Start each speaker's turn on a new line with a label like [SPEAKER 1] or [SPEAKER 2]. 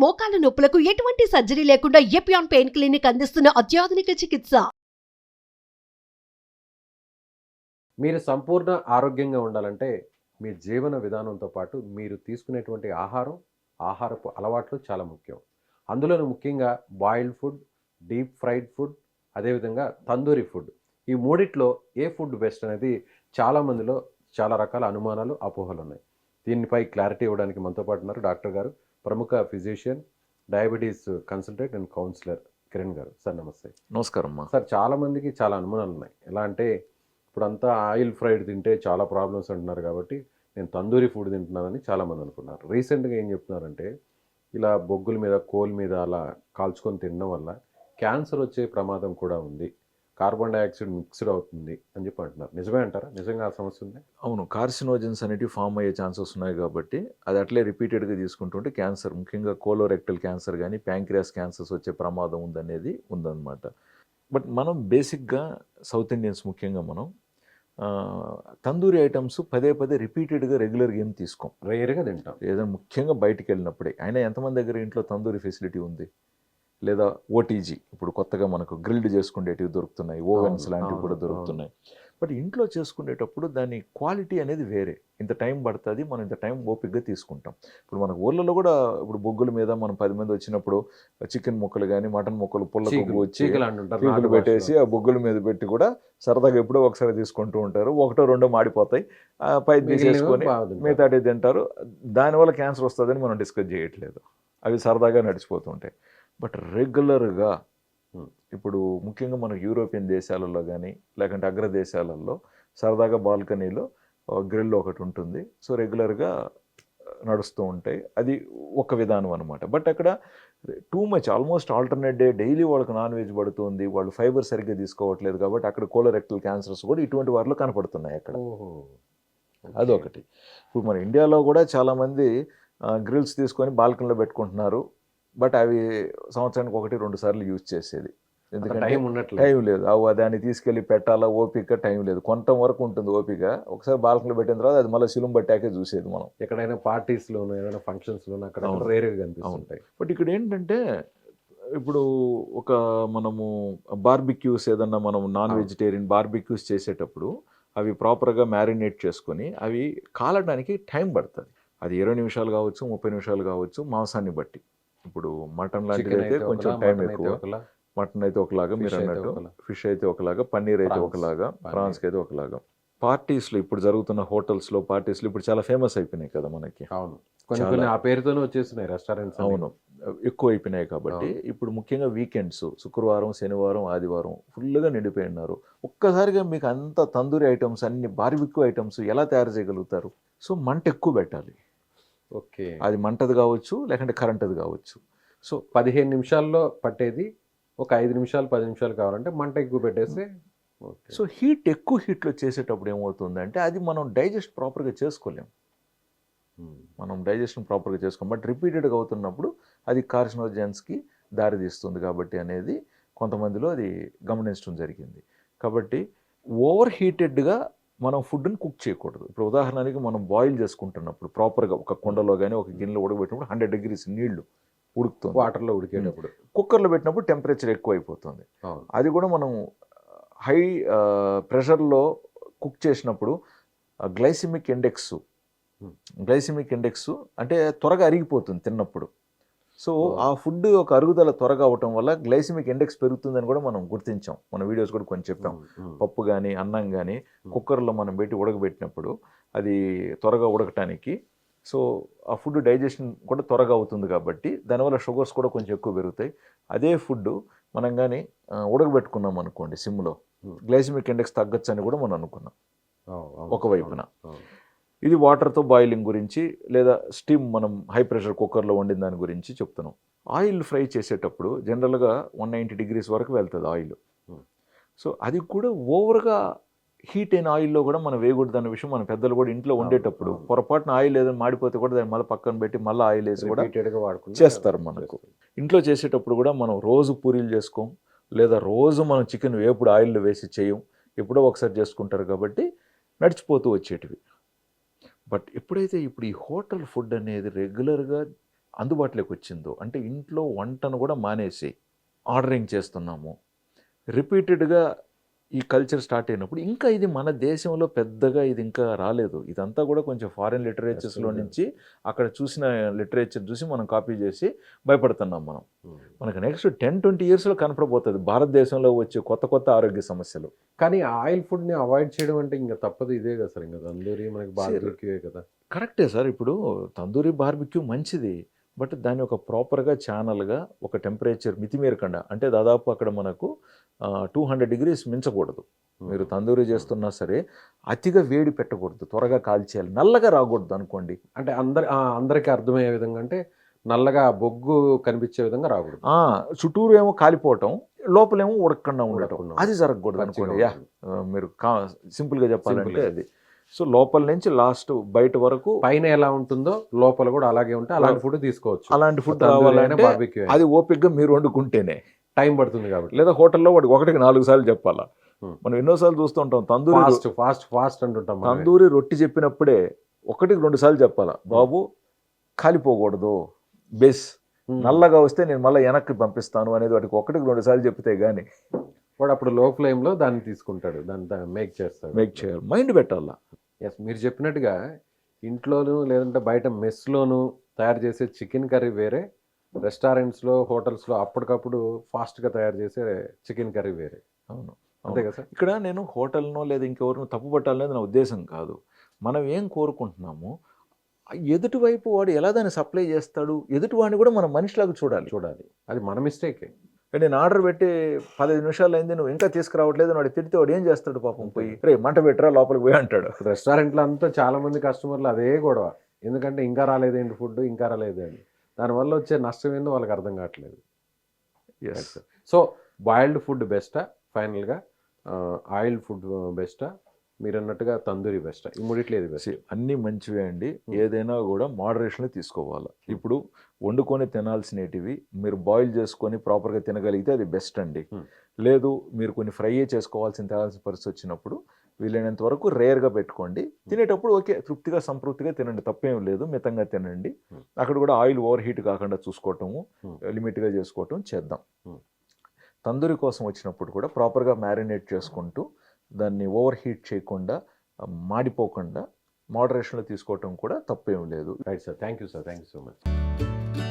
[SPEAKER 1] మోకాల నొప్పులకు ఎటువంటి సర్జరీ లేకుండా ఎపియాన్ పెయిన్ క్లినిక్ అందిస్తున్న అత్యాధునిక చికిత్స.
[SPEAKER 2] మీరు సంపూర్ణ ఆరోగ్యంగా ఉండాలంటే మీ జీవన విధానంతో పాటు మీరు తీసుకునేటువంటి ఆహారపు అలవాట్లు చాలా ముఖ్యం. అందులోనూ ముఖ్యంగా boiled food, deep fried food, అదేవిధంగా తందూరి ఫుడ్. ఈ మూడిట్లో ఏ ఫుడ్ బెస్ట్ అనేది చాలామందిలో చాలా రకాల అనుమానాలు, అపోహలు ఉన్నాయి. దీనిపై క్లారిటీ ఇవ్వడానికి మనతో పాటు ఉన్నారు డాక్టర్ గారు, ప్రముఖ physician, diabetes consultant and councillor Kiran గారు. సార్ నమస్తే.
[SPEAKER 3] నమస్కారం అమ్మా.
[SPEAKER 2] సార్, చాలామందికి చాలా అనుమానాలు ఉన్నాయి. ఎలా అంటే ఇప్పుడంతా ఆయిల్ ఫ్రైడ్ తింటే చాలా ప్రాబ్లమ్స్ అంటున్నారు కాబట్టి నేను తందూరి ఫుడ్ తింటున్నానని చాలామంది అనుకున్నారు. రీసెంట్గా ఏం చెప్తున్నారంటే ఇలా బొగ్గుల మీద, కోల్ మీద అలా కాల్చుకొని తినడం వల్ల క్యాన్సర్ వచ్చే ప్రమాదం కూడా ఉంది, కార్బన్ డైఆక్సైడ్ మిక్స్డ్ అవుతుంది అని చెప్పి అంటున్నారు. నిజమే అంటారా? నిజంగా ఆ సమస్య ఉంది?
[SPEAKER 3] అవును, కార్సినోజన్స్ అనేటివి ఫామ్ అయ్యే ఛాన్సెస్ ఉన్నాయి కాబట్టి అది అట్లే రిపీటెడ్గా తీసుకుంటుంటే క్యాన్సర్, ముఖ్యంగా కోలోరెక్టల్ క్యాన్సర్ కానీ ప్యాంక్రియాస్ క్యాన్సర్స్ వచ్చే ప్రమాదం ఉందనేది ఉందన్నమాట. బట్ మనం బేసిక్గా సౌత్ ఇండియన్స్ ముఖ్యంగా మనం తందూరి ఐటమ్స్ పదే పదే రిపీటెడ్గా రెగ్యులర్గా ఏం తీసుకోం,
[SPEAKER 2] రేర్గా తింటాం.
[SPEAKER 3] ఏదైనా ముఖ్యంగా బయటికి వెళ్ళినప్పుడే. అయినా ఎంతమంది దగ్గర ఇంట్లో తందూరి ఫెసిలిటీ ఉంది? లేదా ఓటీజీ, ఇప్పుడు కొత్తగా మనకు గ్రిల్డ్ చేసుకునేటివి దొరుకుతున్నాయి, ఓవెన్స్ లాంటివి కూడా దొరుకుతున్నాయి. బట్ ఇంట్లో చేసుకునేటప్పుడు దాని క్వాలిటీ అనేది వేరే. ఇంత టైం పడుతుంది, మనం ఇంత టైం ఓపికగా తీసుకుంటాం. ఇప్పుడు మనకు ఊళ్ళలో కూడా ఇప్పుడు బొగ్గుల మీద మనం 10 మంది వచ్చినప్పుడు చికెన్ ముక్కలు కానీ మటన్ ముక్కలు పుల్లలు చీకులు పెట్టేసి ఆ బొగ్గుల మీద పెట్టి కూడా సరదాగా ఎప్పుడో ఒకసారి తీసుకుంటూ ఉంటారు. ఒకటో రెండో మాడిపోతాయి, పై తీసేసుకొని మిగతాటి తింటారు. దానివల్ల క్యాన్సర్ వస్తుందని మనం డిస్కస్ చేయట్లేదు, అవి సరదాగా నడిచిపోతుంటాయి. బట్ రెగ్యులర్గా ఇప్పుడు ముఖ్యంగా మన యూరోపియన్ దేశాలలో కానీ లేకుంటే అగ్రదేశాలలో సరదాగా బాల్కనీలో గ్రిల్ ఒకటి ఉంటుంది. సో రెగ్యులర్గా నడుస్తూ ఉంటాయి. అది ఒక విధానం అనమాట. బట్ అక్కడ too much, almost alternate day daily వాళ్ళకి నాన్ వెజ్ పడుతుంది, వాళ్ళు ఫైబర్ సరిగ్గా తీసుకోవట్లేదు కాబట్టి అక్కడ కోలోరెక్టల్ క్యాన్సర్స్ కూడా ఇటువంటి వారిలో కనపడుతున్నాయి అక్కడ. అదొకటి. ఇప్పుడు మన ఇండియాలో కూడా చాలామంది గ్రిల్స్ తీసుకొని బాల్కనీలో పెట్టుకుంటున్నారు. బట్ అవి సంవత్సరానికి 1-2 సార్లు యూజ్ చేసేది, ఎందుకంటే టైం లేదు. దాన్ని తీసుకెళ్ళి పెట్టాలా, ఓపిక టైం లేదు. కొంత వరకు ఉంటుంది ఓపిక. ఒకసారి బాల్కనీలో పెట్టిన తర్వాత అది మళ్ళీ సిలుం పట్టాకే చూసేది మనం.
[SPEAKER 2] ఎక్కడైనా పార్టీస్లోనూ ఏదైనా ఫంక్షన్స్లోనూ అక్కడ రేరుగా కనిపిస్తుంటాయి.
[SPEAKER 3] బట్ ఇక్కడ ఏంటంటే ఇప్పుడు మనము బార్బిక్యూస్ ఏదన్నా మనం నాన్ వెజిటేరియన్ బార్బిక్యూస్ చేసేటప్పుడు అవి ప్రాపర్గా మ్యారినేట్ చేసుకొని అవి కాలడానికి టైం పడుతుంది. అది 20 నిమిషాలు కావచ్చు, 30 నిమిషాలు కావచ్చు, మాంసాన్ని బట్టి. ఇప్పుడు మటన్ లాంటిది అయితే కొంచెం టైం ఎక్కువ, మటన్ అయితే ఒకలాగా మీరు అన్నట్టు, ఫిష్ అయితే ఒకలాగా, పన్నీర్ అయితే ఒకలాగా, ప్రాన్స్కి అయితే ఒకలాగా. పార్టీస్లో ఇప్పుడు జరుగుతున్న హోటల్స్లో పార్టీస్లో ఇప్పుడు చాలా ఫేమస్ అయిపోయినాయి కదా మనకి.
[SPEAKER 2] అవును, కొన్ని ఆ పేరుతోనే వచ్చేస్తున్నాయి రెస్టారెంట్స్.
[SPEAKER 3] అవును, ఎక్కువ అయిపోయినాయి కాబట్టి ఇప్పుడు ముఖ్యంగా వీకెండ్స్, శుక్రవారం, శనివారం, ఆదివారం ఫుల్గా నిండిపోయి ఉన్నారు. ఒక్కసారిగా మీకు అంత తందూరి ఐటమ్స్, అన్ని బార్బిక్యూ ఐటమ్స్ ఎలా తయారు చేయగలుగుతారు? సో మంట ఎక్కువ పెట్టాలి.
[SPEAKER 2] ఓకే,
[SPEAKER 3] అది మంటది కావచ్చు లేకంటే కరెంటుది కావచ్చు.
[SPEAKER 2] సో 15 నిమిషాల్లో పట్టేది ఒక 5 నిమిషాలు 10 నిమిషాలు కావాలంటే మంట ఎక్కువ పెట్టేస్తే.
[SPEAKER 3] సో ఎక్కువ హీట్లో చేసేటప్పుడు ఏమవుతుందంటే అది మనం డైజెస్ట్ ప్రాపర్గా చేసుకోలేము, మనం డైజెషన్ ప్రాపర్గా చేసుకోం. బట్ రిపీటెడ్గా అవుతున్నప్పుడు అది కార్సినోజెన్స్కి దారితీస్తుంది కాబట్టి అనేది కొంతమందిలో అది గమనించడం జరిగింది. కాబట్టి ఓవర్ హీటెడ్గా మనం ఫుడ్ని కుక్ చేయకూడదు. ఇప్పుడు ఉదాహరణకి మనం బాయిల్ చేసుకుంటున్నప్పుడు ప్రాపర్గా ఒక కుండలో కానీ ఒక గిన్నెలో ఉడకబెట్టినప్పుడు 100 degrees నీళ్లు ఉడుకుతుంది,
[SPEAKER 2] వాటర్లో ఉడికేటప్పుడు.
[SPEAKER 3] కుక్కర్లో పెట్టినప్పుడు టెంపరేచర్ ఎక్కువ అయిపోతుంది. అది కూడా మనం హై ప్రెషర్లో కుక్ చేసినప్పుడు గ్లైసిమిక్ ఇండెక్స్ అంటే త్వరగా అరిగిపోతుంది తిన్నప్పుడు. సో ఆ ఫుడ్ ఒక అరుగుదల త్వరగా అవటం వల్ల గ్లైసిమిక్ ఇండెక్స్ పెరుగుతుందని కూడా మనం గుర్తించాం, మన వీడియోస్ కూడా కొంచెం చెప్పాం. పప్పు కానీ అన్నం కానీ కుక్కర్లో మనం పెట్టి ఉడకబెట్టినప్పుడు అది త్వరగా ఉడకటానికి, సో ఆ ఫుడ్ డైజెషన్ కూడా త్వరగా అవుతుంది కాబట్టి దానివల్ల షుగర్స్ కూడా కొంచెం ఎక్కువ పెరుగుతాయి. అదే ఫుడ్ మనం కానీ ఉడకబెట్టుకున్నాం అనుకోండి సిమ్లో, గ్లైసిమిక్ ఇండెక్స్ తగ్గచ్చు అని కూడా మనం అనుకున్నాం ఒకవైపున. ఇది వాటర్తో బాయిలింగ్ గురించి, లేదా స్టీమ్ మనం హై ప్రెషర్ కుక్కర్లో వండిన దాని గురించి చెప్తున్నాం. ఆయిల్ ఫ్రై చేసేటప్పుడు జనరల్గా 190 degrees వరకు వెళ్తుంది ఆయిల్. సో అది కూడా ఓవర్గా హీట్ అయిన ఆయిల్లో కూడా మనం వేయకూడదు అన్న విషయం మన పెద్దలు కూడా ఇంట్లో వండేటప్పుడు పొరపాటున ఆయిల్ ఏదైనా మాడిపోతే కూడా దాన్ని మళ్ళీ పక్కన పెట్టి మళ్ళీ ఆయిల్ వేసి కూడా చేస్తారు. మనకు ఇంట్లో చేసేటప్పుడు కూడా మనం రోజు పూరీలు చేసుకోం, లేదా రోజు మనం చికెన్ వేపుడు ఆయిల్లో వేసి చేయం, ఎప్పుడో ఒకసారి చేసుకుంటారు కాబట్టి నడిచిపోతూ వచ్చేటివి. బట్ ఎప్పుడైతే ఇప్పుడు ఈ హోటల్ ఫుడ్ అనేది రెగ్యులర్గా అందుబాటులోకి వచ్చిందో, అంటే ఇంట్లో వంటను కూడా మానేసి ఆర్డరింగ్ చేస్తున్నాము, రిపీటెడ్గా ఈ కల్చర్ స్టార్ట్ అయినప్పుడు ఇంకా ఇది మన దేశంలో పెద్దగా ఇది ఇంకా రాలేదు. ఇదంతా కూడా కొంచెం ఫారిన్ లిటరేచర్స్లో నుంచి అక్కడ చూసిన లిటరేచర్ చూసి మనం కాపీ చేసి భయపడుతున్నాం మనం. మనకు నెక్స్ట్ 10-20 ఇయర్స్లో కనపడబోతుంది భారతదేశంలో వచ్చే కొత్త కొత్త ఆరోగ్య సమస్యలు.
[SPEAKER 2] కానీ ఆయిల్ ఫుడ్ని అవాయిడ్ చేయడం అంటే ఇంకా తప్పదు, ఇదే కదా సార్, ఇంకా తందూరి మనకి బార్బిక్యూ కదా.
[SPEAKER 3] కరెక్టే సార్. ఇప్పుడు తందూరి బార్బిక్యూ మంచిది, బట్ దాన్ని ఒక ప్రాపర్గా ఛానల్గా ఒక టెంపరేచర్ మితిమీరకుండా, అంటే దాదాపు అక్కడ మనకు 200 degrees మించకూడదు. మీరు తందూరి చేస్తున్నా సరే అతిగా వేడి పెట్టకూడదు, త్వరగా కాల్చేయాలి, నల్లగా రాకూడదు అనుకోండి.
[SPEAKER 2] అంటే అందరికీ అర్థమయ్యే విధంగా, అంటే నల్లగా బొగ్గు కనిపించే విధంగా రాకూడదు.
[SPEAKER 3] చుట్టూరు ఏమో కాలిపోవటం, లోపలేమో ఉడకకుండా ఉండటం, అది జరగకూడదు అనుకోండి. మీరు సింపుల్గా చెప్పాలంటే అది. సో లోపల నుంచి లాస్ట్ బయట వరకు
[SPEAKER 2] పైన ఎలా ఉంటుందో లోపల కూడా అలాగే ఉంటే అలాంటి ఫుడ్ తీసుకోవచ్చు.
[SPEAKER 3] అలాంటి ఫుడ్ రావాలంటే అది ఓపికగా మీరు వండుకుంటేనే,
[SPEAKER 2] టైం పడుతుంది కాబట్టి.
[SPEAKER 3] లేదా హోటల్లో వాడికి 1-4 సార్లు చెప్పాలా. మనం ఎన్నోసార్లు చూస్తూ ఉంటాం తందూరి
[SPEAKER 2] ఫాస్ట్ అంటుంటాం.
[SPEAKER 3] తందూరి రొట్టి చెప్పినప్పుడే 1-2 సార్లు చెప్పాలా, బాబు కాలిపోకూడదు, బేస్ నల్లగా వస్తే నేను మళ్ళీ వెనక్కి పంపిస్తాను అనేది వాటికి 1-2 సార్లు చెప్తే గానీ
[SPEAKER 2] వాడు అప్పుడు లో ఫ్లేమ్లో దాన్ని తీసుకుంటాడు, దాన్ని మేక్ చేయాలి,
[SPEAKER 3] మైండ్ పెట్టాలా.
[SPEAKER 2] ఎస్, మీరు చెప్పినట్టుగా ఇంట్లోనూ లేదంటే బయట మెస్లోనూ తయారు చేసే చికెన్ కర్రీ వేరే, రెస్టారెంట్స్లో హోటల్స్లో అప్పటికప్పుడు ఫాస్ట్గా తయారు చేసే చికెన్ కర్రీ వేరే.
[SPEAKER 3] అవును,
[SPEAKER 2] అంతే కదా సార్.
[SPEAKER 3] ఇక్కడ నేను హోటల్నో లేదా ఇంకెవరినో తప్పు పట్టాలనేది నా ఉద్దేశం కాదు. మనం ఏం కోరుకుంటున్నాము, ఎదుటి వైపు వాడు ఎలా దాన్ని సప్లై చేస్తాడు, ఎదుటి వాడిని కూడా మనం మనిషిలాగా చూడాలి. అది మన మిస్టేకే. నేను ఆర్డర్ పెట్టి 15 నిమిషాలు అయింది, నువ్వు ఇంకా తీసుకురావట్లేదు, వాడు తిడితే వాడు ఏం చేస్తాడు పాపం, పోయి రే మంట పెట్టరా లోపలికి పోయి అంటాడు.
[SPEAKER 2] రెస్టారెంట్లో అంతా చాలా మంది కస్టమర్లు అదే గొడవ, ఎందుకంటే ఇంకా రాలేదేంటి ఫుడ్, ఇంకా రాలేదేంటి, దానివల్ల వచ్చే నష్టం ఏందో వాళ్ళకి అర్థం కావట్లేదు. సో బాయిల్డ్ ఫుడ్ బెస్టా ఫైనల్గా, ఆయిల్ ఫుడ్ బెస్టా, మీరు అన్నట్టుగా తందూరి బెస్టా? ఇమ్మీడియట్లీ ఏది బెస్ట్?
[SPEAKER 3] అన్నీ మంచివే అండి, ఏదైనా కూడా మోడరేషన్లో తీసుకోవాలి. ఇప్పుడు వండుకొని తినాల్సినవి మీరు బాయిల్ చేసుకొని ప్రాపర్గా తినగలిగితే అది బెస్ట్ అండి. లేదు మీరు కొన్ని ఫ్రై తినాల్సిన పరిస్థితి వచ్చినప్పుడు వీలైనంత వరకు రేర్గా పెట్టుకోండి. తినేటప్పుడు ఓకే తృప్తిగా సంతృప్తిగా తినండి, తప్పేం లేదు, మితంగా తినండి. అక్కడ కూడా ఆయిల్ ఓవర్ హీట్ కాకుండా చూసుకోవటము, లిమిట్గా చేసుకోవటం చేద్దాం. తందూరి కోసం వచ్చినప్పుడు కూడా ప్రాపర్గా మ్యారినేట్ చేసుకుంటూ దాన్ని ఓవర్ హీట్ చేయకుండా, మాడిపోకుండా మోడరేషన్లో తీసుకోవటం కూడా తప్పేం లేదు.
[SPEAKER 2] Right sir, thank you sir, thank you so much.